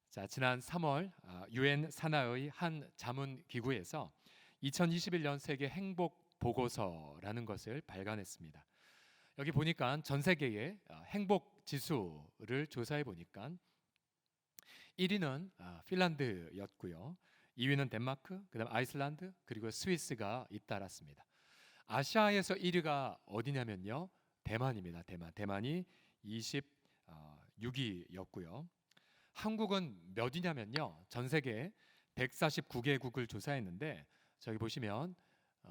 자, 지난 3월 유엔 산하의 한 자문 기구에서 2021년 세계 행복 보고서라는 것을 발간했습니다. 여기 보니까 전 세계의 행복 지수를 조사해 보니까 1위는 핀란드였고요. 2위는 덴마크, 그다음 아이슬란드, 그리고 스위스가 잇따랐습니다. 아시아에서 1위가 어디냐면요. 대만입니다. 대만이 26위였고요. 한국은 몇 위냐면요. 전 세계 149개국을 조사했는데 저기 보시면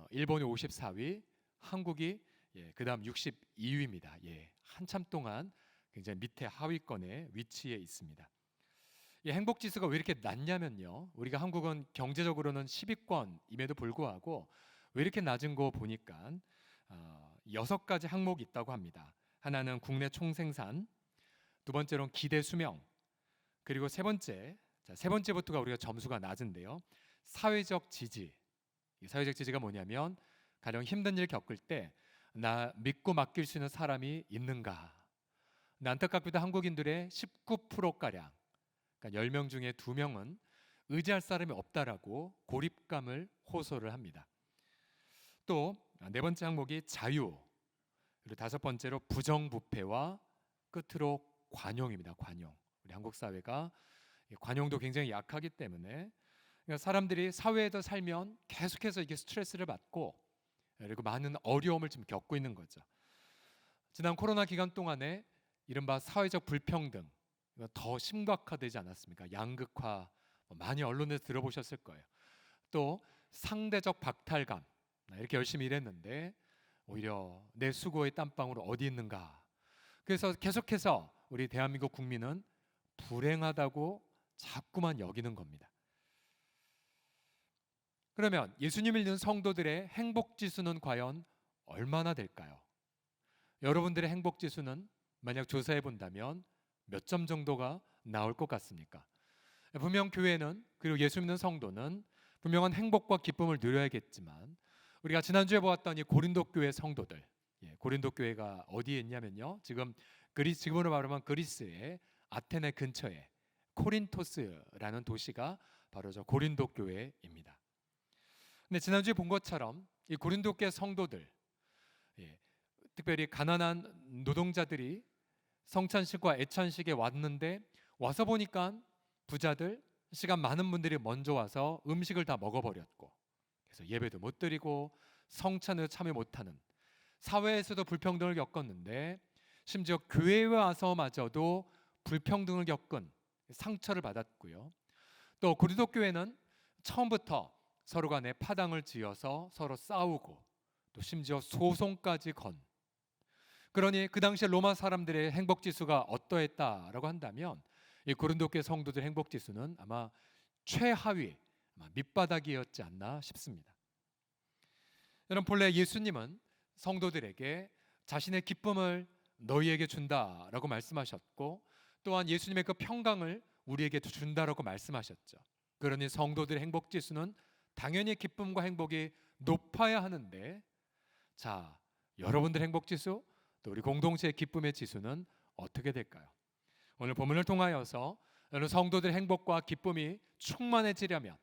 일본이 54위, 한국이 그다음 62위입니다. 한참 동안 굉장히 밑에 하위권에 위치해 있습니다. 행복 지수가 왜 이렇게 낮냐면요. 우리가 한국은 경제적으로는 10위권임에도 불구하고 왜 이렇게 낮은 거 보니까 6가지 항목이 있다고 합니다. 하나는 국내 총생산, 두 번째로는 기대 수명, 그리고 세 번째부터가 우리가 점수가 낮은데요. 사회적 지지. 이 사회적 지지가 뭐냐면 가령 힘든 일 겪을 때 나 믿고 맡길 수 있는 사람이 있는가. 근데 안타깝게도 한국인들의 19%가량, 그러니까 10명 중에 2명은 의지할 사람이 없다라고 고립감을 호소를 합니다. 또 네 번째 항목이 자유, 그리고 다섯 번째로 부정부패와 끝으로 관용입니다. 관용. 우리 한국 사회가 관용도 굉장히 약하기 때문에 그러니까 사람들이 사회에서 살면 계속해서 이게 스트레스를 받고 그리고 많은 어려움을 지금 겪고 있는 거죠. 지난 코로나 기간 동안에 이른바 사회적 불평등 더 심각화되지 않았습니까? 양극화 많이 언론에서 들어보셨을 거예요. 또 상대적 박탈감 이렇게 열심히 일했는데 오히려 내 수고의 땀방울 어디 있는가. 그래서 계속해서 우리 대한민국 국민은 불행하다고 자꾸만 여기는 겁니다. 그러면 예수님을 믿는 성도들의 행복 지수는 과연 얼마나 될까요? 여러분들의 행복 지수는 만약 조사해 본다면 몇 점 정도가 나올 것 같습니까? 분명 교회는 그리고 예수 믿는 성도는 분명한 행복과 기쁨을 누려야겠지만 우리가 지난주에 보았던 이 고린도 교회 성도들, 고린도 교회가 어디에 있냐면요. 지금으로 말하면 그리스의 아테네 근처에 코린토스라는 도시가 바로 저 고린도 교회입니다. 근데 지난주에 본 것처럼 이 고린도 교회 성도들, 특별히 가난한 노동자들이 성찬식과 애찬식에 왔는데 와서 보니까 부자들, 시간 많은 분들이 먼저 와서 음식을 다 먹어버렸고 그래서 예배도 못 드리고 성찬에 참여 못하는 사회에서도 불평등을 겪었는데 심지어 교회에 와서마저도 불평등을 겪은 상처를 받았고요. 또 고린도 교회는 처음부터 서로 간에 파당을 지어서 서로 싸우고 또 심지어 소송까지 건 그러니 그 당시에 로마 사람들의 행복 지수가 어떠했다라고 한다면 이 고린도 교회 성도들 행복 지수는 아마 최하위, 아마 밑바닥이었지 않나 싶습니다. 여러분 본래 예수님은 성도들에게 자신의 기쁨을 너희에게 준다라고 말씀하셨고 또한 예수님의 그 평강을 우리에게 준다라고 말씀하셨죠. 그러니 성도들의 행복 지수는 당연히 기쁨과 행복이 높아야 하는데 자, 여러분들 행복 지수 또 우리 공동체의 기쁨의 지수는 어떻게 될까요? 오늘 본문을 통하여서 여러분 성도들의 행복과 기쁨이 충만해지려면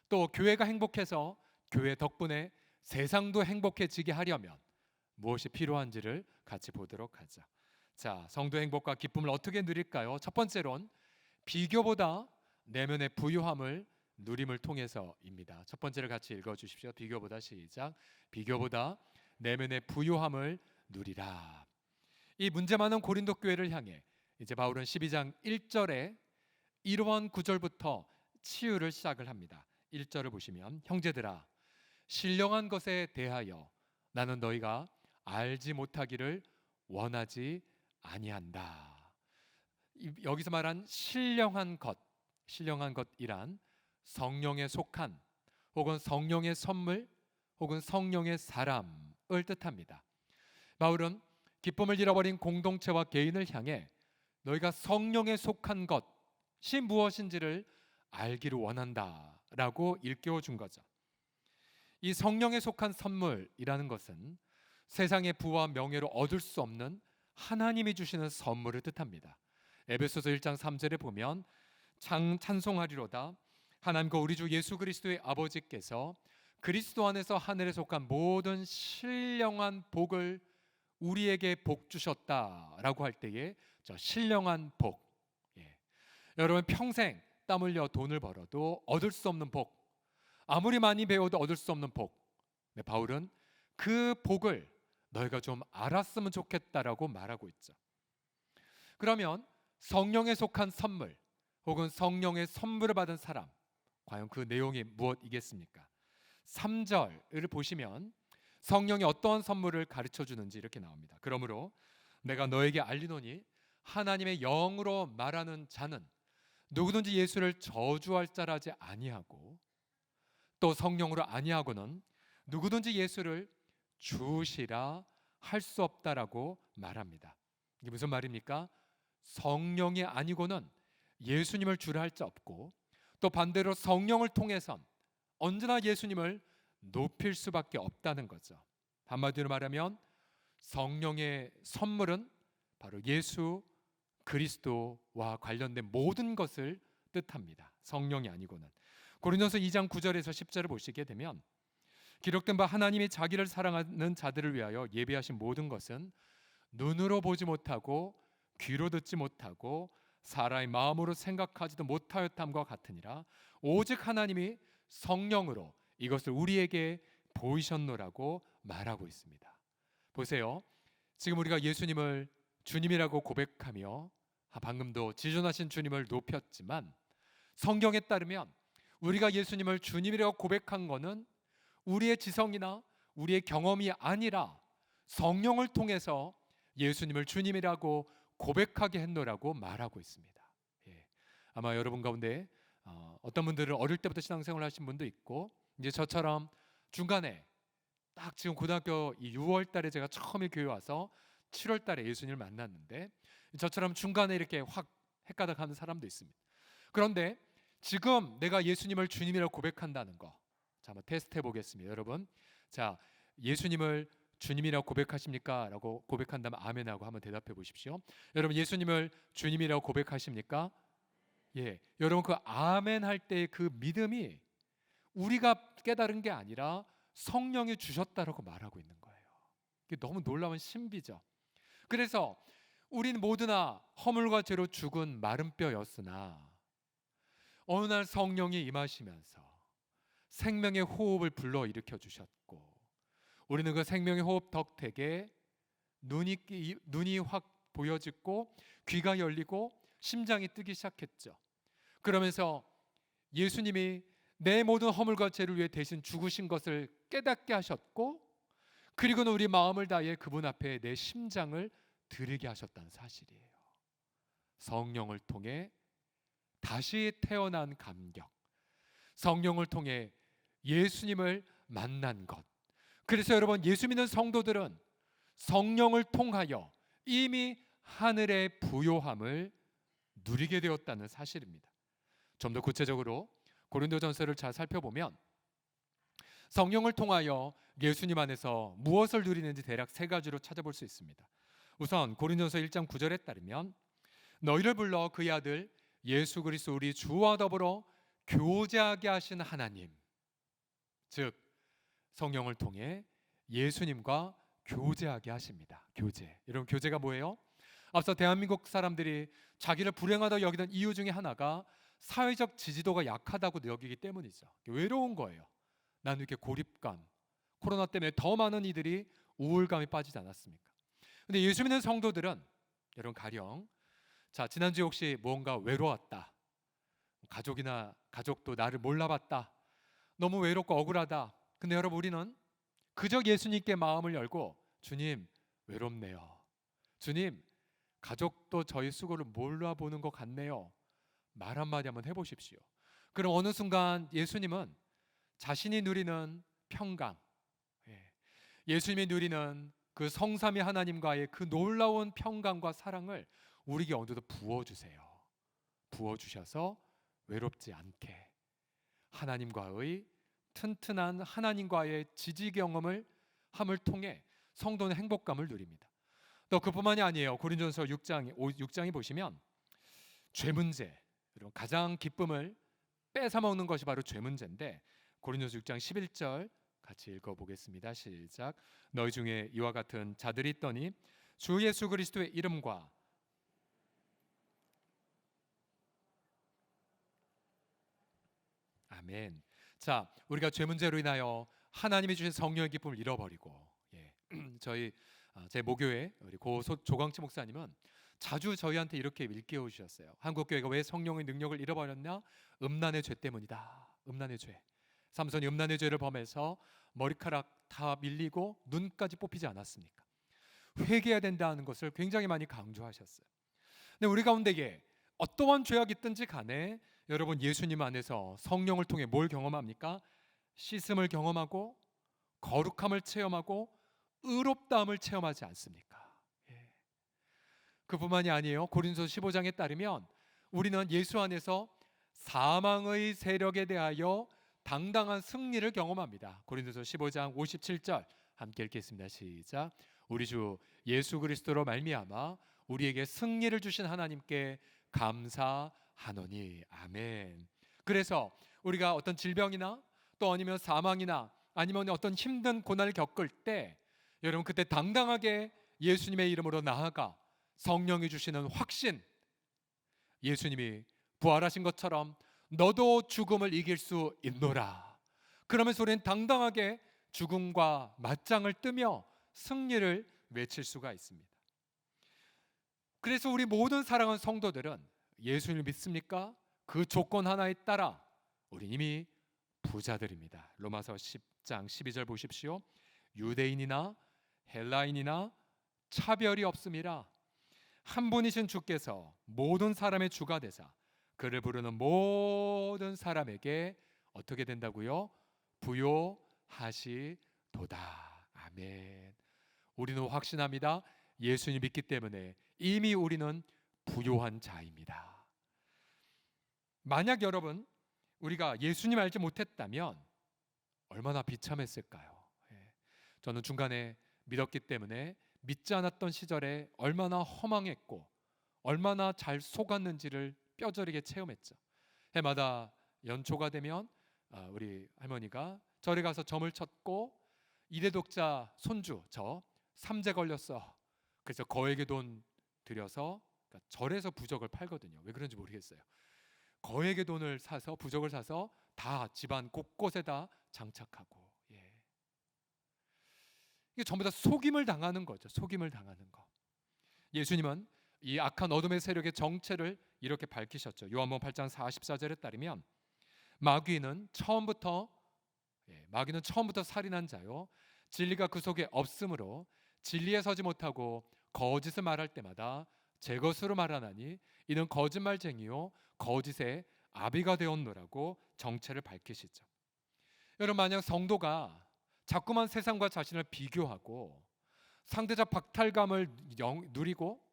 또 교회가 행복해서 교회 덕분에 세상도 행복해지게 하려면 무엇이 필요한지를 같이 보도록 하죠. 자, 성도 행복과 기쁨을 어떻게 누릴까요? 첫 번째로는 비교보다 내면의 부유함을 누림을 통해서입니다. 첫 번째를 같이 읽어주십시오. 비교보다 시작. 비교보다 내면의 부유함을 누리라. 이 문제 많은 고린도 교회를 향해 이제 바울은 12장 1절에 이러한 구절부터 치유를 시작을 합니다. 1절을 보시면 형제들아 신령한 것에 대하여 나는 너희가 알지 못하기를 원하지 아니한다. 여기서 말한 신령한 것이란 성령에 속한 혹은 성령의 선물 혹은 성령의 사람을 뜻합니다. 바울은 기쁨을 잃어버린 공동체와 개인을 향해 너희가 성령에 속한 것이 무엇인지를 알기를 원한다라고 일깨워 준 거죠. 이 성령에 속한 선물이라는 것은 세상의 부와 명예로 얻을 수 없는 하나님이 주시는 선물을 뜻합니다. 에베소서 1장 3절에 보면 찬송하리로다. 하나님과 우리 주 예수 그리스도의 아버지께서 그리스도 안에서 하늘에 속한 모든 신령한 복을 우리에게 복 주셨다라고 할 때에 저 신령한 복, 예. 여러분 평생 땀 흘려 돈을 벌어도 얻을 수 없는 복, 아무리 많이 배워도 얻을 수 없는 복. 네, 바울은 그 복을 너희가 좀 알았으면 좋겠다라고 말하고 있죠. 그러면 성령에 속한 선물 혹은 성령의 선물을 받은 사람, 과연 그 내용이 무엇이겠습니까? 3절을 보시면 성령이 어떠한 선물을 가르쳐 주는지 이렇게 나옵니다. 그러므로 내가 너에게 알리노니 하나님의 영으로 말하는 자는 누구든지 예수를 저주할 자라지 아니하고 또 성령으로 아니하고는 누구든지 예수를 주시라 할 수 없다라고 말합니다. 이게 무슨 말입니까? 성령이 아니고는 예수님을 주라 할 자 없고 또 반대로 성령을 통해선 언제나 예수님을 높일 수밖에 없다는 거죠. 한마디로 말하면 성령의 선물은 바로 예수 그리스도와 관련된 모든 것을 뜻합니다. 성령이 아니고는. 고린도서 2장 9절에서 10절을 보시게 되면 기록된 바 하나님이 자기를 사랑하는 자들을 위하여 예비하신 모든 것은 눈으로 보지 못하고 귀로 듣지 못하고 사람의 마음으로 생각하지도 못하였담과 같으니라. 오직 하나님이 성령으로 이것을 우리에게 보이셨노라고 말하고 있습니다. 보세요. 지금 우리가 예수님을 주님이라고 고백하며 방금도 지존하신 주님을 높였지만 성경에 따르면 우리가 예수님을 주님이라고 고백한 것은 우리의 지성이나 우리의 경험이 아니라 성령을 통해서 예수님을 주님이라고 고백하게 했노라고 말하고 있습니다. 예. 아마 여러분 가운데 어떤 분들은 어릴 때부터 신앙생활을 하신 분도 있고 이제 저처럼 중간에 딱 지금 고등학교 6월 달에 제가 처음에 교회 와서 7월 달에 예수님을 만났는데 저처럼 중간에 이렇게 확 헷가닥하는 사람도 있습니다. 그런데 지금 내가 예수님을 주님이라고 고백한다는 거, 자, 한번 테스트 해보겠습니다. 여러분, 자, 예수님을 주님이라고 고백하십니까? 라고 고백한다면 아멘하고 한번 대답해 보십시오. 여러분, 예수님을 주님이라고 고백하십니까? 예, 여러분 그 아멘 할 때의 그 믿음이 우리가 깨달은 게 아니라 성령이 주셨다라고 말하고 있는 거예요. 이게 너무 놀라운 신비죠. 그래서 우린 모두나 허물과 죄로 죽은 마른 뼈였으나 어느 날 성령이 임하시면서 생명의 호흡을 불러일으켜 주셨고 우리는 그 생명의 호흡 덕택에 눈이 확 보여지고 귀가 열리고 심장이 뜨기 시작했죠. 그러면서 예수님이 내 모든 허물과 죄를 위해 대신 죽으신 것을 깨닫게 하셨고 그리고는 우리 마음을 다해 그분 앞에 내 심장을 드리게 하셨다는 사실이에요. 성령을 통해 다시 태어난 감격, 성령을 통해 예수님을 만난 것. 그래서 여러분 예수 믿는 성도들은 성령을 통하여 이미 하늘의 부요함을 누리게 되었다는 사실입니다. 좀 더 구체적으로 고린도전서를 잘 살펴보면 성령을 통하여 예수님 안에서 무엇을 누리는지 대략 세 가지로 찾아볼 수 있습니다. 우선 고린도전서 1장 9절에 따르면 너희를 불러 그의 아들 예수 그리스도 우리 주와 더불어 교제하게 하신 하나님, 즉 성령을 통해 예수님과 교제하게 하십니다. 교제. 여러분 교제가 뭐예요? 앞서 대한민국 사람들이 자기를 불행하다고 여기던 이유 중에 하나가 사회적 지지도가 약하다고 여기기 때문이죠. 외로운 거예요. 나는 이렇게 고립감, 코로나 때문에 더 많은 이들이 우울감에 빠지지 않았습니까? 근데 예수 믿는 성도들은 여러분 가령 자 지난주에 혹시 뭔가 외로웠다, 가족도 나를 몰라봤다, 너무 외롭고 억울하다. 근데 여러분 우리는 그저 예수님께 마음을 열고 주님 외롭네요, 주님 가족도 저희 수고를 몰라보는 것 같네요, 말 한마디 한번 해보십시오. 그럼 어느 순간 예수님은 자신이 누리는 평강, 예수님이 누리는 그 성삼위 하나님과의 그 놀라운 평강과 사랑을 우리에게 어느덧 부어주세요. 부어주셔서 외롭지 않게 하나님과의 튼튼한 하나님과의 지지 경험을 함을 통해 성도는 행복감을 누립니다. 또 그뿐만이 아니에요. 고린도전서 6장이 보시면 죄 문제, 여러분, 가장 기쁨을 뺏어 먹는 것이 바로 죄 문제인데, 고린도서 6장 11절 같이 읽어보겠습니다. 시작. 너희 중에 이와 같은 자들이 있더니 주 예수 그리스도의 이름과 아멘. 자, 우리가 죄 문제로 인하여 하나님이 주신 성령의 기쁨을 잃어버리고, 저희 제 모교회 우리 고 조광치 목사님은 자주 저희한테 이렇게 일깨워 주셨어요. 한국 교회가 왜 성령의 능력을 잃어버렸냐? 음란의 죄 때문이다. 음란의 죄. 삼손이 음란의 죄를 범해서 머리카락 다 밀리고 눈까지 뽑히지 않았습니까? 회개해야 된다는 것을 굉장히 많이 강조하셨어요. 근데 우리 가운데에 어떠한 죄악이 있든지 간에 여러분, 예수님 안에서 성령을 통해 뭘 경험합니까? 씻음을 경험하고 거룩함을 체험하고 의롭다함을 체험하지 않습니까? 예. 그뿐만이 아니에요. 고린도서 15장에 따르면 우리는 예수 안에서 사망의 세력에 대하여 당당한 승리를 경험합니다. 고린도서 15장 57절 함께 읽겠습니다. 시작. 우리 주 예수 그리스도로 말미암아 우리에게 승리를 주신 하나님께 감사하노니. 아멘. 그래서 우리가 어떤 질병이나 또 아니면 사망이나 아니면 어떤 힘든 고난을 겪을 때 여러분, 그때 당당하게 예수님의 이름으로 나아가 성령이 주시는 확신, 예수님이 부활하신 것처럼 너도 죽음을 이길 수 있노라. 그러면서 우리는 당당하게 죽음과 맞짱을 뜨며 승리를 외칠 수가 있습니다. 그래서 우리 모든 사랑하는 성도들은 예수님을 믿습니까? 그 조건 하나에 따라 우리 이미 부자들입니다. 로마서 10장 12절 보십시오. 유대인이나 헬라인이나 차별이 없음이라 한 분이신 주께서 모든 사람의 주가 되사 그를 부르는 모든 사람에게 어떻게 된다고요? 부요하시도다. 아멘. 우리는 확신합니다. 예수님 믿기 때문에 이미 우리는 부요한 자입니다. 만약 여러분, 우리가 예수님 알지 못했다면 얼마나 비참했을까요? 저는 중간에 믿었기 때문에 믿지 않았던 시절에 얼마나 허망했고 얼마나 잘 속았는지를 뼈저리게 체험했죠. 해마다 연초가 되면 우리 할머니가 절에 가서 점을 쳤고 이대독자 손주 저 3재 걸렸어. 그래서 거액의 돈 들여서, 그러니까 절에서 부적을 팔거든요. 왜 그런지 모르겠어요. 거액의 돈을 사서 부적을 사서 다 집안 곳곳에다 장착하고, 이게 전부 다 속임을 당하는 거죠. 속임을 당하는 거. 예수님은 이 악한 어둠의 세력의 정체를 이렇게 밝히셨죠. 요한복음 8장 44절에 따르면 마귀는 처음부터 살인한 자요, 진리가 그 속에 없으므로 진리에 서지 못하고 거짓을 말할 때마다 제 것으로 말하나니 이는 거짓말쟁이요 거짓의 아비가 되었노라고 정체를 밝히시죠. 여러분, 만약 성도가 자꾸만 세상과 자신을 비교하고 상대적 박탈감을 누리고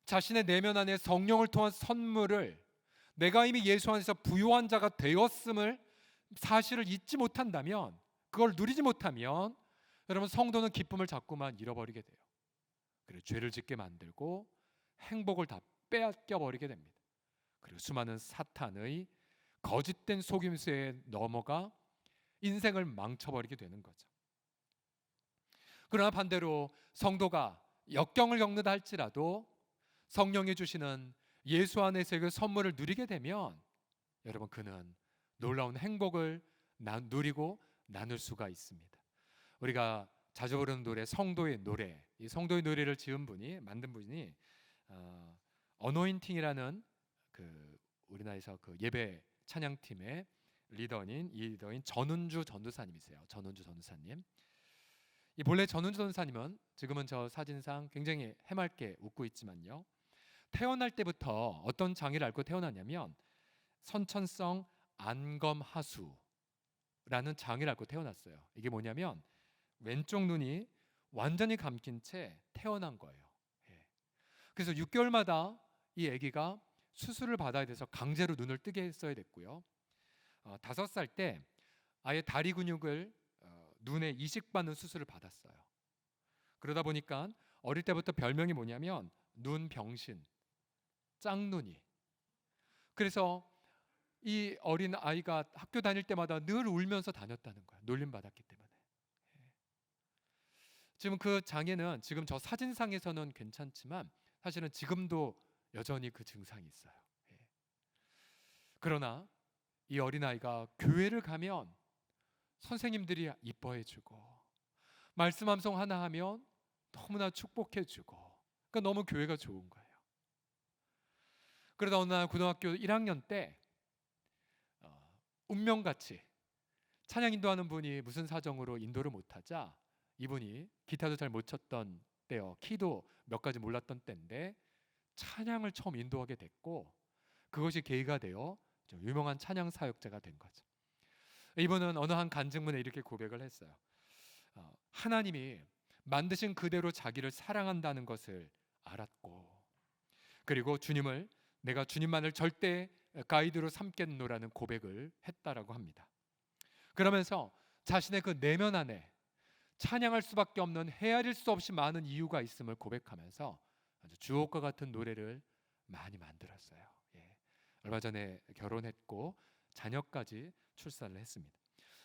자신의 내면 안에 성령을 통한 선물을, 내가 이미 예수 안에서 부요한 자가 되었음을 사실을 잊지 못한다면, 그걸 누리지 못하면 여러분, 성도는 기쁨을 자꾸만 잃어버리게 돼요. 그리고 죄를 짓게 만들고 행복을 다 빼앗겨 버리게 됩니다. 그리고 수많은 사탄의 거짓된 속임수에 넘어가 인생을 망쳐버리게 되는 거죠. 그러나 반대로 성도가 역경을 겪는다 할지라도 성령이 주시는 예수 안에서의 그 선물을 누리게 되면 여러분, 그는 놀라운 행복을 누리고 나눌 수가 있습니다. 우리가 자주 부르는 노래, 성도의 노래, 이 성도의 노래를 만든 분이 어노인팅이라는 그 우리나라에서 그 예배 찬양팀의 리더인 전은주 전도사님이세요. 전은주 전도사님. 이 본래 전은주 전도사님은 지금은 저 사진상 굉장히 해맑게 웃고 있지만요, 태어날 때부터 어떤 장애를 앓고 태어났냐면 선천성 안검하수라는 장애를 앓고 태어났어요. 이게 뭐냐면 왼쪽 눈이 완전히 감긴 채 태어난 거예요. 그래서 6개월마다 이 아기가 수술을 받아야 돼서 강제로 눈을 뜨게 했어야 됐고요. 5살 때 아예 다리 근육을 눈에 이식받는 수술을 받았어요. 그러다 보니까 어릴 때부터 별명이 뭐냐면 눈병신, 짝눈이. 그래서 이 어린 아이가 학교 다닐 때마다 늘 울면서 다녔다는 거야. 놀림 받았기 때문에. 지금 그 장애는 지금 저 사진상에서는 괜찮지만 사실은 지금도 여전히 그 증상이 있어요. 그러나 이 어린아이가 교회를 가면 선생님들이 이뻐해주고 말씀 암송 하나 하면 너무나 축복해주고, 그러니까 너무 교회가 좋은 거예요. 그러다 어느 날 고등학교 1학년 때 운명같이 찬양 인도하는 분이 무슨 사정으로 인도를 못하자, 이분이 기타도 잘 못 쳤던 때요, 키도 몇 가지 몰랐던 때인데 찬양을 처음 인도하게 됐고, 그것이 계기가 되어 좀 유명한 찬양 사역자가 된 거죠. 이분은 어느 한 간증문에 이렇게 고백을 했어요. 하나님이 만드신 그대로 자기를 사랑한다는 것을 알았고, 그리고 주님을 내가 주님만을 절대 가이드로 삼겠노라는 고백을 했다라고 합니다. 그러면서 자신의 그 내면 안에 찬양할 수밖에 없는 헤아릴 수 없이 많은 이유가 있음을 고백하면서 아주 주옥과 같은 노래를 많이 만들었어요. 얼마 전에 결혼했고 자녀까지 출산을 했습니다.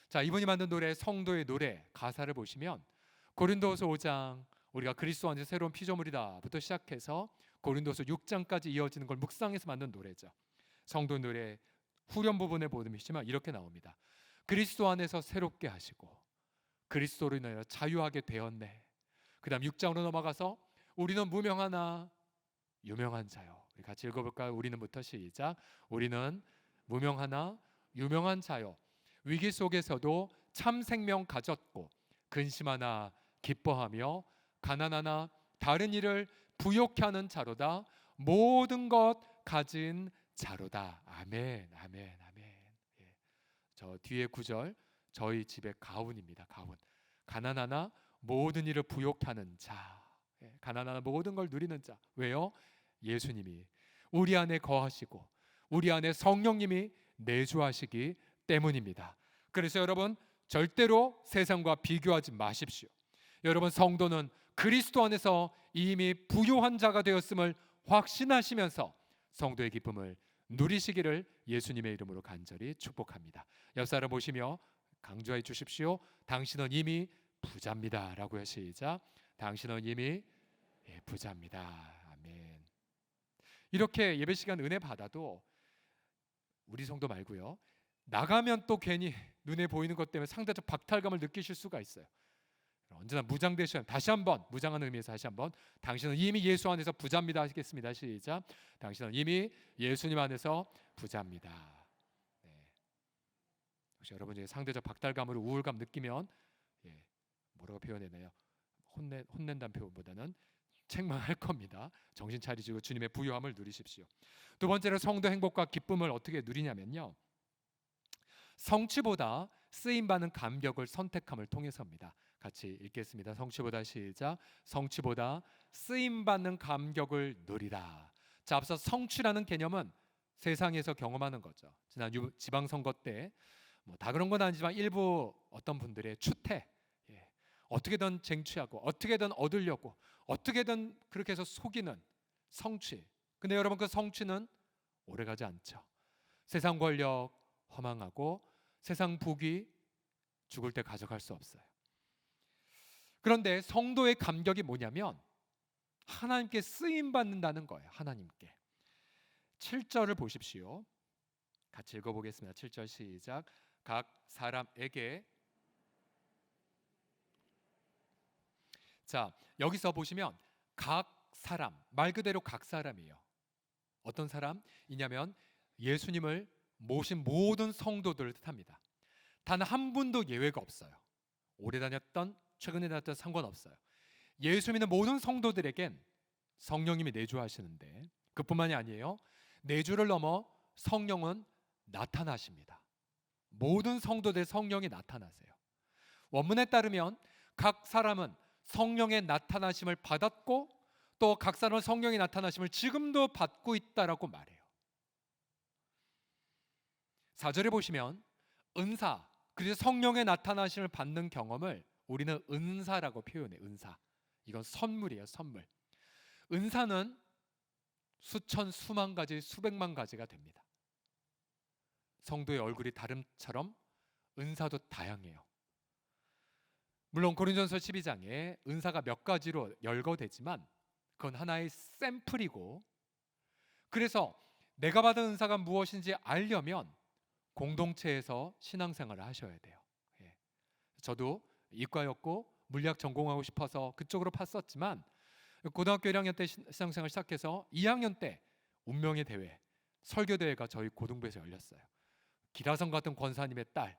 자, 이분이 만든 노래, 성도의 노래 가사를 보시면 고린도서 5장 우리가 그리스도 안에서 새로운 피조물이다부터 시작해서 고린도서 6장까지 이어지는 걸 묵상해서 만든 노래죠. 성도 노래 후렴 부분에 보시면 이렇게 나옵니다. 그리스도 안에서 새롭게 하시고 그리스도로 인하여 자유하게 되었네. 그 다음 6장으로 넘어가서 우리는 무명하나 유명한 자요. 우리 같이 읽어볼까요? 우리는부터 시작. 우리는 무명하나 유명한 자요, 위기 속에서도 참 생명 가졌고 근심하나 기뻐하며 가난하나 다른 일을 부욕케 하는 자로다. 모든 것 가진 자로다. 아멘, 아멘, 아멘. 저 뒤에 구절 저희 집의 가훈입니다. 가훈. 가난하나 모든 일을 부욕케 하는 자. 가난하나 모든 걸 누리는 자. 왜요? 예수님이 우리 안에 거하시고 우리 안에 성령님이 내주하시기 때문입니다. 그래서 여러분 절대로 세상과 비교하지 마십시오. 여러분 성도는 그리스도 안에서 이미 부요한 자가 되었음을 확신하시면서 성도의 기쁨을 누리시기를 예수님의 이름으로 간절히 축복합니다. 옆 사람 보시며 강조해 주십시오. 당신은 이미 부자입니다 라고요. 시작. 당신은 이미 부자입니다. 아멘. 이렇게 예배 시간 은혜 받아도 우리 성도 말고요, 나가면 또 괜히 눈에 보이는 것 때문에 상대적 박탈감을 느끼실 수가 있어요. 언제나 무장되셔야, 다시 한번 무장하는 의미에서 다시 한번 당신은 이미 예수 안에서 부자입니다 하시겠습니다. 시작. 당신은 이미 예수님 안에서 부자입니다. 혹시 여러분 중에 상대적 박탈감으로 우울감 느끼면 뭐라고 표현해나요? 혼낸다는 표현보다는 책망할 겁니다. 정신 차리시고 주님의 부요함을 누리십시오. 두 번째로 성도 행복과 기쁨을 어떻게 누리냐면요, 성취보다 쓰임받는 감격을 선택함을 통해서입니다. 같이 읽겠습니다. 성취보다 시작. 성취보다 쓰임받는 감격을 누리라. 자, 앞서 성취라는 개념은 세상에서 경험하는 거죠. 지난 지방선거 때 다 그런 건 아니지만 일부 어떤 분들의 추태, 어떻게든 쟁취하고 어떻게든 얻으려고 어떻게든 그렇게 해서 속이는 성취. 근데 여러분 그 성취는 오래가지 않죠. 세상 권력 허망하고 세상 부귀 죽을 때 가져갈 수 없어요. 그런데 성도의 감격이 뭐냐면 하나님께 쓰임 받는다는 거예요. 하나님께. 7절을 보십시오. 같이 읽어보겠습니다. 7절 시작. 각 사람에게. 자, 여기서 보시면 각 사람, 말 그대로 각 사람이에요. 어떤 사람이냐면 예수님을 모신 모든 성도들을 뜻합니다. 단 한 분도 예외가 없어요. 오래 다녔던 최근에 다녔던 상관없어요. 예수 믿는 모든 성도들에겐 성령님이 내주하시는데 그뿐만이 아니에요. 내주를 넘어 성령은 나타나십니다. 모든 성도들 성령이 나타나세요. 원문에 따르면 각 사람은 성령의 나타나심을 받았고 또 각 사람은 성령의 나타나심을 지금도 받고 있다라고 말해요. 4절에 보시면 은사, 그래서 성령의 나타나심을 받는 경험을 우리는 은사라고 표현해. 은사. 이건 선물이에요. 선물. 은사는 수천 수만 가지 수백만 가지가 됩니다. 성도의 얼굴이 다름처럼 은사도 다양해요. 물론 고린전서 12장에 은사가 몇 가지로 열거되지만 그건 하나의 샘플이고, 그래서 내가 받은 은사가 무엇인지 알려면 공동체에서 신앙생활을 하셔야 돼요. 예. 저도 이과였고 물리학 전공하고 싶어서 그쪽으로 팠었지만 고등학교 1학년 때 신앙생활 시작해서 2학년 때 운명의 대회, 설교대회가 저희 고등부에서 열렸어요. 기라성 같은 권사님의 딸,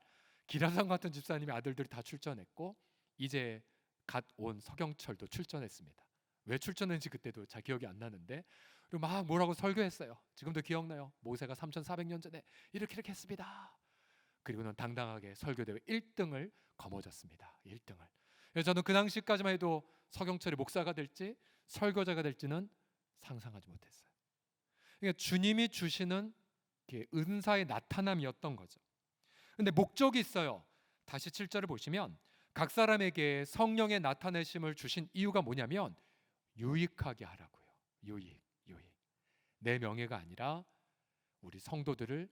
기라성 같은 집사님의 아들들이 다 출전했고, 이제 갓 온 서경철도 출전했습니다. 왜 출전했는지 그때도 잘 기억이 안 나는데, 그리고 막 뭐라고 설교했어요. 지금도 기억나요. 모세가 3400년 전에 이렇게 했습니다. 그리고는 당당하게 설교대회 1등을 거머쥐었습니다. 1등을. 그래서 저는 그 당시까지만 해도 서경철이 목사가 될지 설교자가 될지는 상상하지 못했어요. 그러니까 주님이 주시는 은사의 나타남이었던 거죠. 근데 목적이 있어요. 다시 7절을 보시면 각 사람에게 성령의 나타내심을 주신 이유가 뭐냐면 유익하게 하라고요. 유익. 내 명예가 아니라 우리 성도들을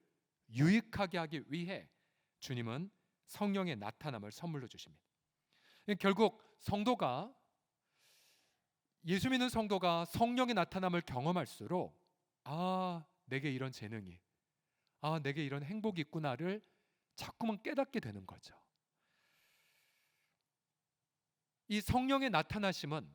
유익하게 하기 위해 주님은 성령의 나타남을 선물로 주십니다. 결국 예수 믿는 성도가 성령의 나타남을 경험할수록 내게 이런 재능이, 내게 이런 행복이 있구나를 자꾸만 깨닫게 되는 거죠. 이 성령의 나타나심은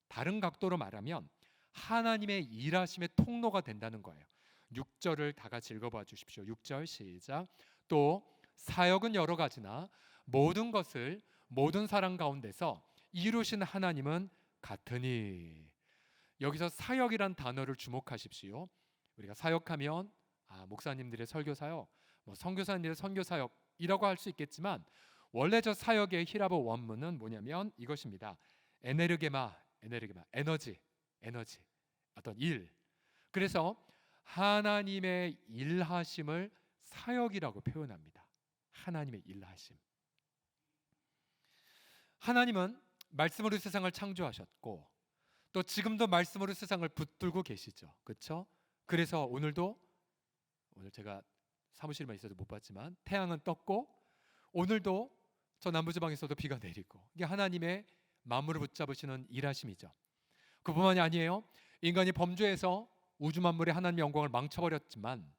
다른 각도로 말하면 하나님의 일하심의 통로가 된다는 거예요. 6절을 다 같이 읽어봐 주십시오. 6절 시작. 또 사역은 여러 가지나 모든 것을 모든 사람 가운데서 이루신 하나님은 같으니. 여기서 사역이란 단어를 주목하십시오. 우리가 사역하면 목사님들의 설교 사역, 선교사님들의 선교 사역이라고 할 수 있겠지만 원래 저 사역의 히라보 원문은 뭐냐면 이것입니다. 에네르게마, 에너지, 어떤 일. 그래서 하나님의 일하심을 사역이라고 표현합니다. 하나님의 일하심. 하나님은 말씀으로 세상을 창조하셨고 또 지금도 말씀으로 세상을 붙들고 계시죠. 그렇죠? 그래서 오늘 제가 사무실에만 있어도 못 봤지만 태양은 떴고 오늘도 저 남부지방에서도 비가 내리고, 이게 하나님의 만물을 붙잡으시는 일하심이죠. 그뿐만이 아니에요. 인간이 범죄해서 우주 만물의 하나님의 영광을 망쳐버렸지만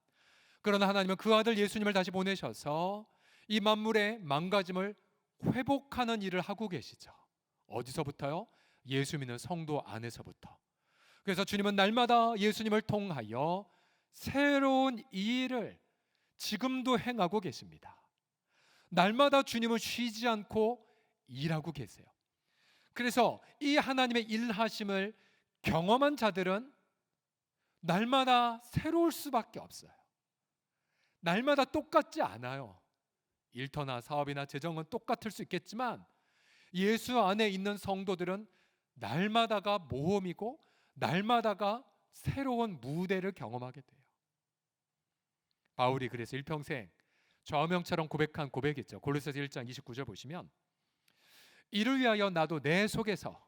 그러나 하나님은 그 아들 예수님을 다시 보내셔서 이 만물의 망가짐을 회복하는 일을 하고 계시죠. 어디서부터요? 예수 믿는 성도 안에서부터. 그래서 주님은 날마다 예수님을 통하여 새로운 일을 지금도 행하고 계십니다. 날마다 주님은 쉬지 않고 일하고 계세요. 그래서 이 하나님의 일하심을 경험한 자들은 날마다 새로울 수밖에 없어요. 날마다 똑같지 않아요. 일터나 사업이나 재정은 똑같을 수 있겠지만 예수 안에 있는 성도들은 날마다가 모험이고 날마다가 새로운 무대를 경험하게 돼요. 바울이 그래서 일평생 좌우명처럼 고백한 고백이 있죠. 골로새서 1장 29절 보시면 이를 위하여 나도 내 속에서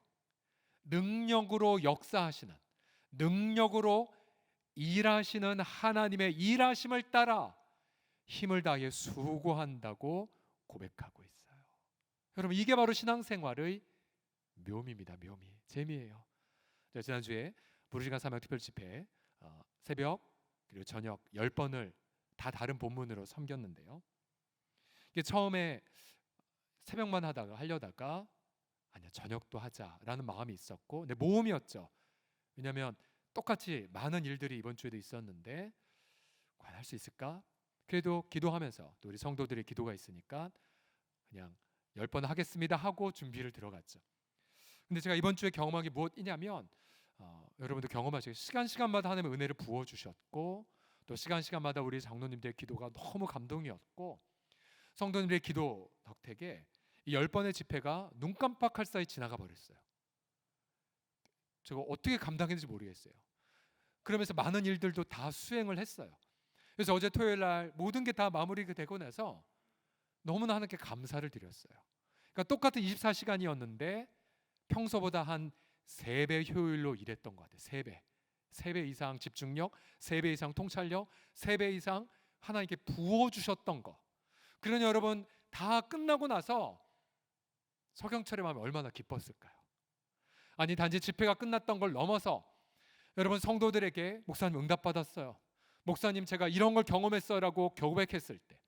능력으로 역사하시는, 능력으로 일하시는 하나님의 일하심을 따라 힘을 다해 수고한다고 고백하고 있어요. 여러분, 이게 바로 신앙생활의 묘미입니다. 묘미, 재미예요. 지난주에 부르시간 사명 특별 집회 새벽 그리고 저녁 10번을 다 다른 본문으로 섬겼는데요. 이게 처음에 새벽만 하려다가 아니야, 저녁도 하자라는 마음이 있었고, 근데 모험이었죠. 왜냐하면 똑같이 많은 일들이 이번 주에도 있었는데 과연 할 수 있을까? 그래도 기도하면서 또 우리 성도들의 기도가 있으니까 그냥 10번 하겠습니다 하고 준비를 들어갔죠. 근데 제가 이번 주에 경험한 게 무엇이냐면 여러분도 경험하시고 시간마다 하나님의 은혜를 부어주셨고 또 시간마다 우리 장로님들의 기도가 너무 감동이었고 성도님들의 기도 덕택에 이 10번의 집회가 눈 깜빡할 사이 지나가 버렸어요. 제가 어떻게 감당했는지 모르겠어요. 그러면서 많은 일들도 다 수행을 했어요. 그래서 어제 토요일 날 모든 게 다 마무리가 되고 나서 너무나 하나님께 감사를 드렸어요. 그러니까 똑같은 24시간이었는데 평소보다 한 3배 효율로 일했던 것 같아요. 3배 이상 집중력, 3배 이상 통찰력, 3배 이상 하나님께 부어주셨던 거. 그러니 여러분 다 끝나고 나서 서경철의 마음이 얼마나 기뻤을까요? 아니 단지 집회가 끝났던 걸 넘어서 여러분 성도들에게 목사님 응답받았어요. 목사님 제가 이런 걸 경험했어라고 고백했을 때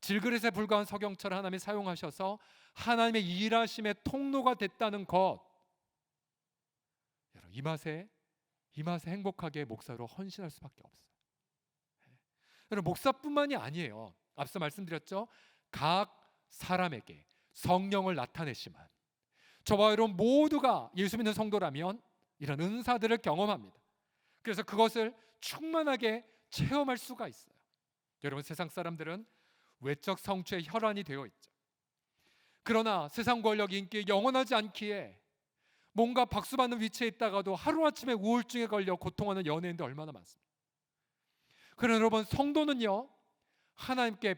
질그릇에 불과한 서경철을 하나님이 사용하셔서 하나님의 일하심의 통로가 됐다는 것. 여러분 이 맛에 행복하게 목사로 헌신할 수밖에 없어요. 여러분 목사뿐만이 아니에요. 앞서 말씀드렸죠. 각 사람에게 성령을 나타내시만 저와 여러분 모두가 예수 믿는 성도라면 이런 은사들을 경험합니다. 그래서 그것을 충만하게 체험할 수가 있어요. 여러분 세상 사람들은 외적 성취의 혈안이 되어 있죠. 그러나 세상 권력 인기 영원하지 않기에 뭔가 박수받는 위치에 있다가도 하루아침에 우울증에 걸려 고통하는 연예인들 얼마나 많습니까? 그러나 여러분 성도는요 하나님께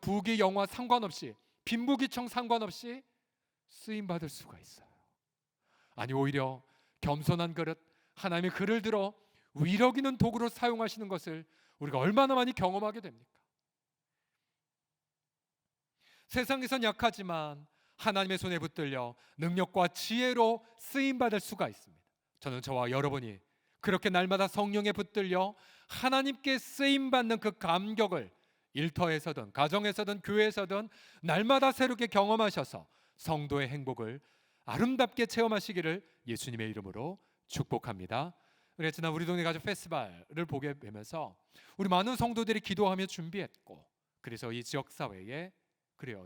부귀 영화 상관없이 빈부귀청 상관없이 쓰임받을 수가 있어요. 아니 오히려 겸손한 그릇 하나님의 글을 들어 위력 있는 도구로 사용하시는 것을 우리가 얼마나 많이 경험하게 됩니까? 세상에선 약하지만 하나님의 손에 붙들려 능력과 지혜로 쓰임받을 수가 있습니다. 저는 저와 여러분이 그렇게 날마다 성령에 붙들려 하나님께 쓰임받는 그 감격을 일터에서든 가정에서든 교회에서든 날마다 새롭게 경험하셔서 성도의 행복을 아름답게 체험하시기를 예수님의 이름으로 축복합니다. 그래서 지난 우리 동네 가족 페스티벌을 보게 되면서 우리 많은 성도들이 기도하며 준비했고, 그래서 이 지역사회에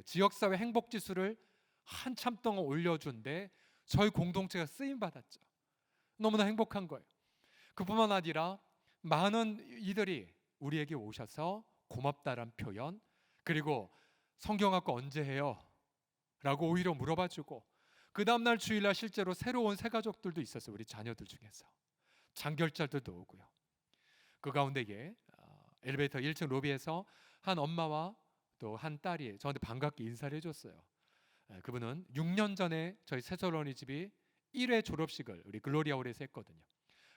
지역사회 행복지수를 한참 동안 올려준데 저희 공동체가 쓰임받았죠. 너무나 행복한 거예요. 그뿐만 아니라 많은 이들이 우리에게 오셔서 고맙다란 표현, 그리고 성경학과 언제 해요? 라고 오히려 물어봐주고, 그 다음날 주일날 실제로 새로 온 새 가족들도 있었어요. 우리 자녀들 중에서 장결자들도 오고요. 그 가운데에 엘리베이터 1층 로비에서 한 엄마와 또 한 딸이 저한테 반갑게 인사를 해줬어요. 그분은 6년 전에 저희 세솔 어린이집이 1회 졸업식을 우리 글로리아홀에서 했거든요.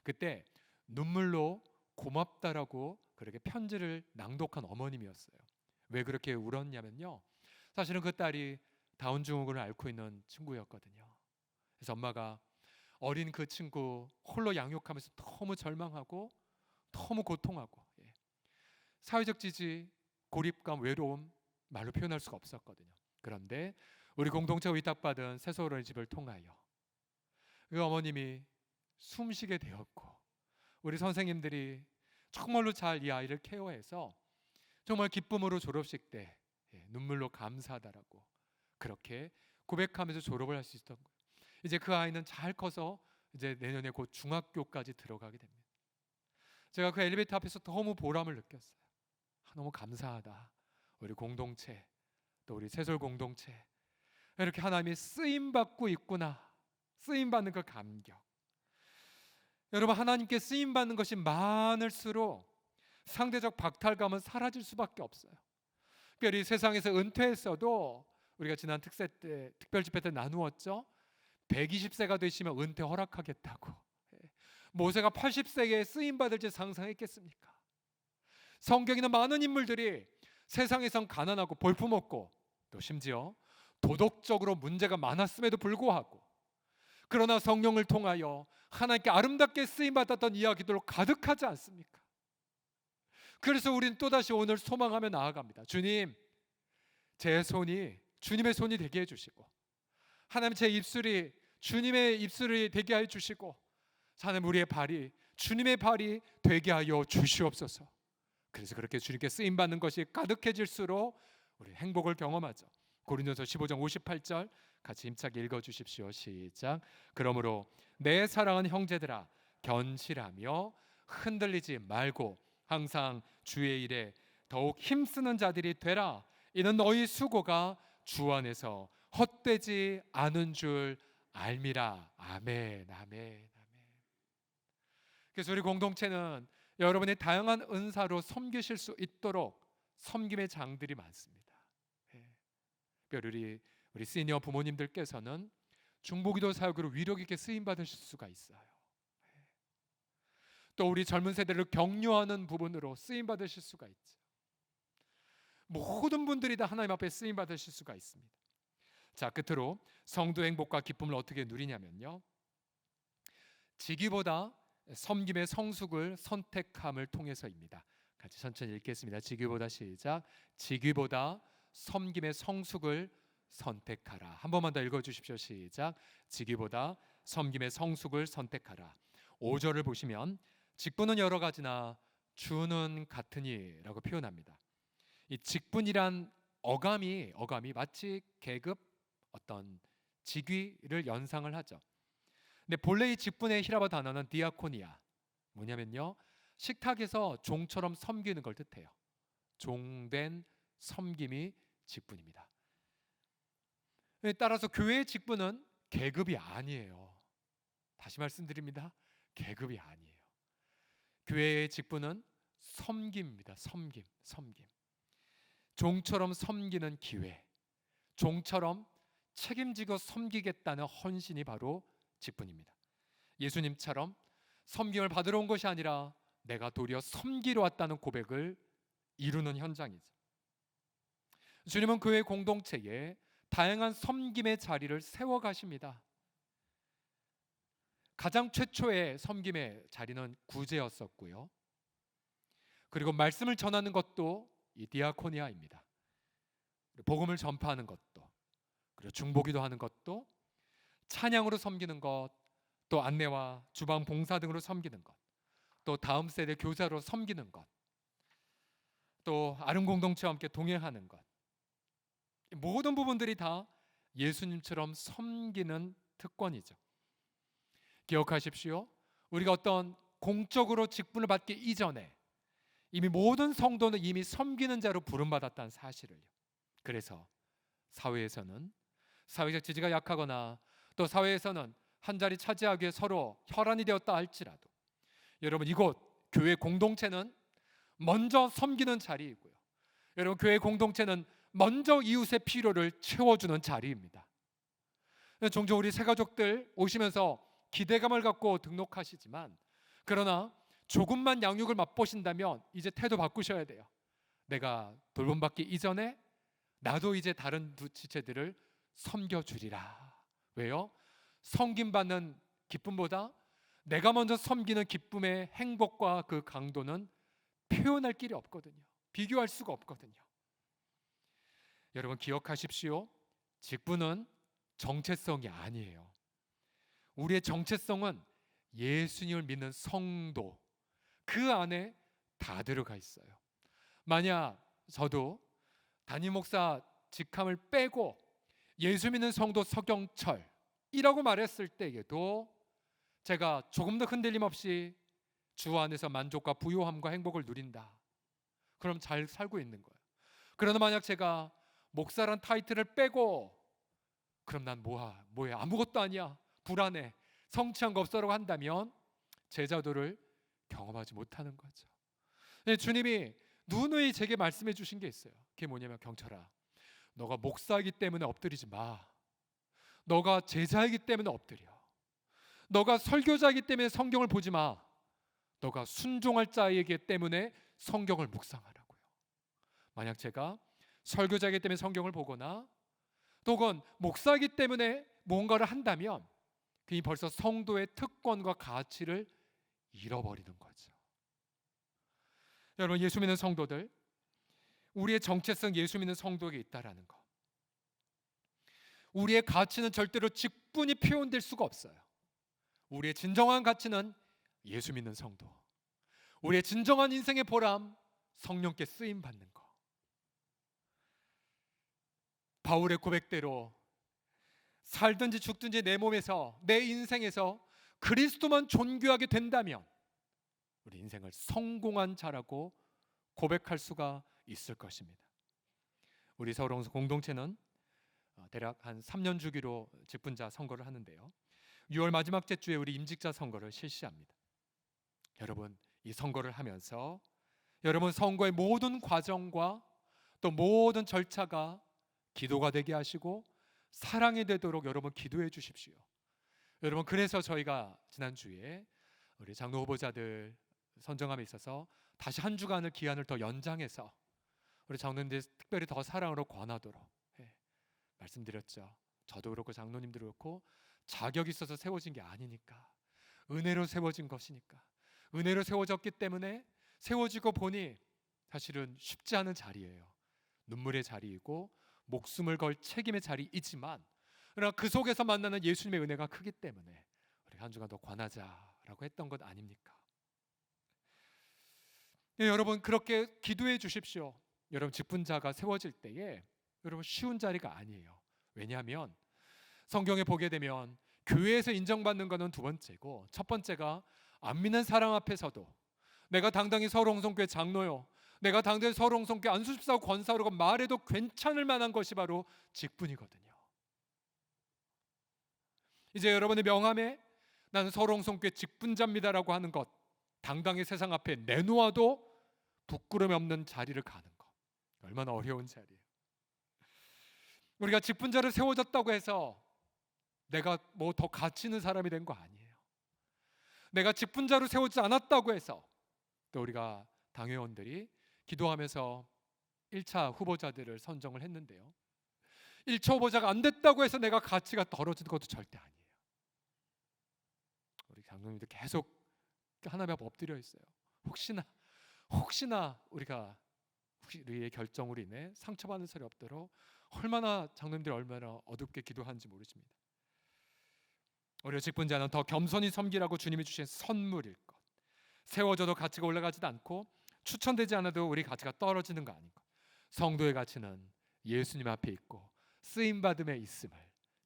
그때 눈물로 고맙다라고 그렇게 편지를 낭독한 어머님이었어요. 왜 그렇게 울었냐면요, 사실은 그 딸이 다운 증후군을 앓고 있는 친구였거든요. 그래서 엄마가 어린 그 친구 홀로 양육하면서 너무 절망하고 너무 고통하고, 사회적 지지, 고립감, 외로움 말로 표현할 수가 없었거든요. 그런데 우리 공동체가 위탁받은 세솔 어린이집을 통하여 그 어머님이 숨쉬게 되었고, 우리 선생님들이 정말로 잘 이 아이를 케어해서 정말 기쁨으로 졸업식 때 눈물로 감사하다라고 그렇게 고백하면서 졸업을 할 수 있었던 거예요. 이제 그 아이는 잘 커서 이제 내년에 곧 중학교까지 들어가게 됩니다. 제가 그 엘리베이터 앞에서 너무 보람을 느꼈어요. 너무 감사하다. 우리 공동체, 또 우리 세솔 공동체 이렇게 하나님이 쓰임받고 있구나. 쓰임받는 그 감격. 여러분 하나님께 쓰임받는 것이 많을수록 상대적 박탈감은 사라질 수밖에 없어요. 특별히 세상에서 은퇴했어도 우리가 지난 특세 때 특별 집회 때 나누었죠. 120세가 되시면 은퇴 허락하겠다고. 모세가 80세에 쓰임 받을지 상상했겠습니까? 성경에는 많은 인물들이 세상에선 가난하고 볼품없고 또 심지어 도덕적으로 문제가 많았음에도 불구하고, 그러나 성령을 통하여 하나님께 아름답게 쓰임 받았던 이야기들로 가득하지 않습니까? 그래서 우리는 또다시 오늘 소망하며 나아갑니다. 주님, 제 손이 주님의 손이 되게 해주시고, 하나님 제 입술이 주님의 입술이 되게 하여 주시고, 하나님 우리의 발이 주님의 발이 되게 하여 주시옵소서. 그래서 그렇게 주님께 쓰임받는 것이 가득해질수록 우리 행복을 경험하죠. 고린도서 15장 58절 같이 힘차게 읽어주십시오. 시작. 그러므로 내 사랑하는 형제들아, 견실하며 흔들리지 말고 항상 주의 일에 더욱 힘쓰는 자들이 되라. 이는 너희 수고가 주 안에서 헛되지 않은 줄 알미라. 아멘, 아멘, 아멘. 그래서 우리 공동체는 여러분의 다양한 은사로 섬기실 수 있도록 섬김의 장들이 많습니다. 특별히 우리 시니어 부모님들께서는 중보기도 사역으로 위력 있게 쓰임 받으실 수가 있어요. 또 우리 젊은 세대를 격려하는 부분으로 쓰임 받으실 수가 있죠. 모든 분들이 다 하나님 앞에 쓰임 받으실 수가 있습니다. 자, 끝으로 성도의 행복과 기쁨을 어떻게 누리냐면요, 지기보다 섬김의 성숙을 선택함을 통해서입니다. 같이 천천히 읽겠습니다. 지기보다, 시작. 지기보다 섬김의 성숙을 선택하라. 한 번만 더 읽어주십시오. 시작. 지기보다 섬김의 성숙을 선택하라. 5절을 보시면 직분은 여러 가지나 주는 같으니라고 표현합니다. 이 직분이란 어감이 마치 계급, 어떤 직위를 연상을 하죠. 근데 본래 이 직분의 히라바 단어는 디아코니아, 뭐냐면요, 식탁에서 종처럼 섬기는 걸 뜻해요. 종된 섬김이 직분입니다. 따라서 교회의 직분은 계급이 아니에요. 다시 말씀드립니다. 계급이 아니에요. 교회의 직분은 섬김입니다. 섬김. 종처럼 섬기는 기회, 종처럼 책임지고 섬기겠다는 헌신이 바로 직분입니다. 예수님처럼 섬김을 받으러 온 것이 아니라 내가 도리어 섬기러 왔다는 고백을 이루는 현장이죠. 주님은 그의 공동체에 다양한 섬김의 자리를 세워가십니다. 가장 최초의 섬김의 자리는 구제였었고요, 그리고 말씀을 전하는 것도 이 디아코니아입니다. 복음을 전파하는 것도, 그리고 중보기도 하는 것도, 찬양으로 섬기는 것, 또 안내와 주방 봉사 등으로 섬기는 것, 또 다음 세대 교사로 섬기는 것, 또 아름 공동체와 함께 동행하는 것, 모든 부분들이 다 예수님처럼 섬기는 특권이죠. 기억하십시오. 우리가 어떤 공적으로 직분을 받기 이전에 이미 모든 성도는 이미 섬기는 자로 부름받았다는 사실을요. 그래서 사회에서는 사회적 지지가 약하거나 또 사회에서는 한 자리 차지하기 위해 서로 혈안이 되었다 할지라도, 여러분, 이곳 교회 공동체는 먼저 섬기는 자리이고요, 여러분, 교회 공동체는 먼저 이웃의 필요를 채워주는 자리입니다. 종종 우리 새가족들 오시면서 기대감을 갖고 등록하시지만, 그러나 조금만 양육을 맛보신다면 이제 태도 바꾸셔야 돼요. 내가 돌봄받기 이전에 나도 이제 다른 두 지체들을 섬겨주리라. 왜요? 섬김받는 기쁨보다 내가 먼저 섬기는 기쁨의 행복과 그 강도는 표현할 길이 없거든요. 비교할 수가 없거든요. 여러분, 기억하십시오. 직분은 정체성이 아니에요. 우리의 정체성은 예수님을 믿는 성도, 그 안에 다 들어가 있어요. 만약 저도 담임 목사 직함을 빼고 예수 믿는 성도 서경철이라고 말했을 때에도 제가 조금 더 흔들림 없이 주 안에서 만족과 부요함과 행복을 누린다, 그럼 잘 살고 있는 거예요. 그러나 만약 제가 목사란 타이틀을 빼고 그럼 난 뭐야 아무것도 아니야, 불안해, 성취한 거 없어라고 한다면 제자도를 경험하지 못하는 거죠. 주님이 누누이 제게 말씀해 주신 게 있어요. 그게 뭐냐면, 경철아, 너가 목사이기 때문에 엎드리지 마. 너가 제자이기 때문에 엎드려. 너가 설교자이기 때문에 성경을 보지 마. 너가 순종할 자이기 때문에 성경을 묵상하라고요. 만약 제가 설교자이기 때문에 성경을 보거나 또는 목사이기 때문에 뭔가를 한다면 그게 벌써 성도의 특권과 가치를 잃어버리는 거죠. 여러분, 예수 믿는 성도들, 우리의 정체성 예수 믿는 성도에게 있다라는 것, 우리의 가치는 절대로 직분이 표현될 수가 없어요. 우리의 진정한 가치는 예수 믿는 성도, 우리의 진정한 인생의 보람, 성령께 쓰임 받는 것. 바울의 고백대로 살든지 죽든지 내 몸에서, 내 인생에서 그리스도만 존귀하게 된다면 우리 인생을 성공한 자라고 고백할 수가 있을 것입니다. 우리 서울홍수 공동체는 대략 한 3년 주기로 직분자 선거를 하는데요, 6월 마지막 주에 우리 임직자 선거를 실시합니다. 여러분, 이 선거를 하면서 여러분 선거의 모든 과정과 또 모든 절차가 기도가 되게 하시고 사랑이 되도록 여러분 기도해 주십시오. 여러분, 그래서 저희가 지난주에 우리 장로 후보자들 선정함에 있어서 다시 한 주간을 기한을 더 연장해서 우리 장로님들 특별히 더 사랑으로 권하도록 말씀드렸죠. 저도 그렇고 장로님도 그렇고 자격이 있어서 세워진 게 아니니까, 은혜로 세워진 것이니까, 은혜로 세워졌기 때문에 세워지고 보니 사실은 쉽지 않은 자리예요. 눈물의 자리이고 목숨을 걸 책임의 자리이지만, 그러나 그 속에서 만나는 예수님의 은혜가 크기 때문에 우리 한 주간 더 권하자라고 했던 것 아닙니까? 여러분, 그렇게 기도해 주십시오. 여러분, 직분자가 세워질 때에 여러분 쉬운 자리가 아니에요. 왜냐하면 성경에 보게 되면 교회에서 인정받는 것은 두 번째고, 첫 번째가 안 믿는 사람 앞에서도 내가 당당히 서울홍성교회 장로요, 내가 당당히 서울홍성교회 안수집사고 권사로가 말해도 괜찮을 만한 것이 바로 직분이거든요. 이제 여러분의 명함에 나는 서울홍성교회 직분자입니다라고 하는 것, 당당히 세상 앞에 내놓아도 부끄러움이 없는 자리를 가는 것, 얼마나 어려운 자리예요. 우리가 직분자를 세워졌다고 해서 내가 뭐 더 가치 있는 사람이 된 거 아니에요. 내가 직분자로 세우지 않았다고 해서 또 우리가 당회원들이 기도하면서 1차 후보자들을 선정을 했는데요, 1차 후보자가 안 됐다고 해서 내가 가치가 떨어지는 것도 절대 아니에요. 우리 장로님들 계속 하나님 앞에 엎드려 있어요. 혹시나 우리의 결정으로 인해 상처받는 소리 없도록 얼마나 장로님들이 얼마나 어둡게 기도하는지 모르십니다. 우리 직분자는 더 겸손히 섬기라고 주님이 주신 선물일 것, 세워져도 가치가 올라가지도 않고 추천되지 않아도 우리 가치가 떨어지는 거 아닌 것, 성도의 가치는 예수님 앞에 있고 쓰임받음에 있음을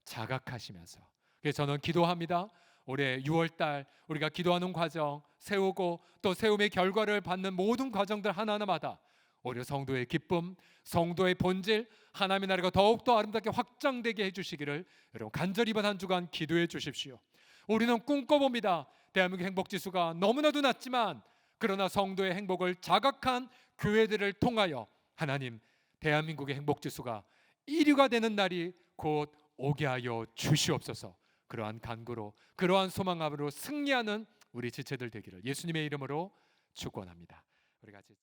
자각하시면서, 그래서 저는 기도합니다. 올해 6월달 우리가 기도하는 과정, 세우고 또 세움의 결과를 받는 모든 과정들 하나하나마다 오히려 성도의 기쁨, 성도의 본질, 하나님의 나라가 더욱더 아름답게 확장되게 해주시기를 여러분 간절히 이번 한 주간 기도해 주십시오. 우리는 꿈꿔봅니다. 대한민국 행복지수가 너무나도 낮지만, 그러나 성도의 행복을 자각한 교회들을 통하여 하나님, 대한민국의 행복지수가 1위가 되는 날이 곧 오게 하여 주시옵소서. 그러한 간구로, 그러한 소망으로 승리하는 우리 지체들 되기를 예수님의 이름으로 축원합니다. 우리 같이